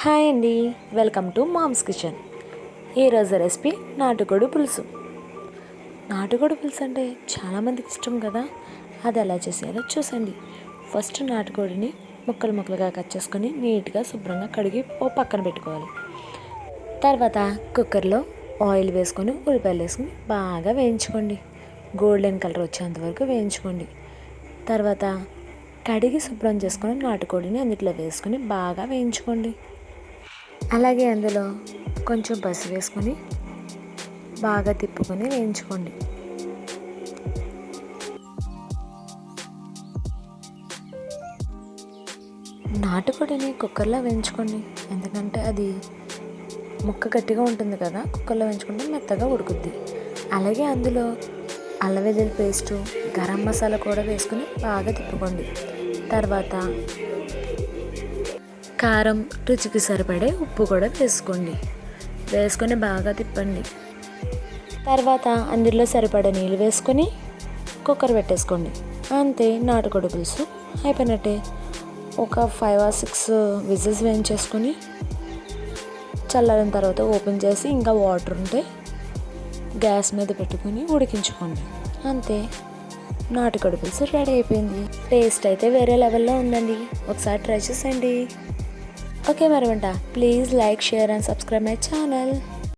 Hi అండి, welcome to moms kitchen. ఈరోజు recipe నాటుకోడి పులుసు. నాటుకోడి పులుసు అంటే చాలామందికి ఇష్టం కదా. అది ఎలా చేసేయాలో చూసండి. ఫస్ట్ నాటుకోడిని ముక్కలు ముక్కలుగా కట్ చేసుకొని నీట్గా శుభ్రంగా కడిగి ఓ పక్కన పెట్టుకోవాలి. తర్వాత కుక్కర్లో ఆయిల్ వేసుకొని ఉల్లిపాయలు వేసుకొని బాగా వేయించుకోండి. గోల్డెన్ కలర్ వచ్చేంత వరకు వేయించుకోండి. తర్వాత కడిగి శుభ్రం చేసుకొని నాటుకోడిని అందులో వేసుకొని బాగా వేయించుకోండి. అలాగే అందులో కొంచెం పసుపు వేసుకొని బాగా తిప్పుకొని వేయించుకోండి. నాటుకోడిని కుక్కర్లో వేయించుకోండి, ఎందుకంటే అది ముక్క గట్టిగా ఉంటుంది కదా. కుక్కర్లో వేయించుకుంటే మెత్తగా ఉడుకుద్ది. అలాగే అందులో అల్లం వెల్లుల్లి పేస్టు, గరం మసాలా కూడా వేసుకొని బాగా తిప్పుకోండి. తర్వాత కారం, రుచికి సరిపడే ఉప్పు కూడా వేసుకొని బాగా తిప్పండి. తర్వాత అందులో సరిపడే నీళ్ళు వేసుకొని కుక్కర్ పెట్టేసుకోండి. అంతే, నాటుకోడి పులుసు అయిపోయినట్టే. ఒక 5 or 6 విజిల్స్ వేయించేసుకొని చల్లారిన తర్వాత ఓపెన్ చేసి ఇంకా వాటర్ ఉంటే గ్యాస్ మీద పెట్టుకొని ఉడికించుకోండి. అంతే, నాటుకోడి పులుసు రెడీ అయిపోయింది. టేస్ట్ అయితే వేరే లెవెల్లో ఉందండి. ఒకసారి ట్రై చేసేయండి. Okay, Maravanta, please like, share and subscribe my channel.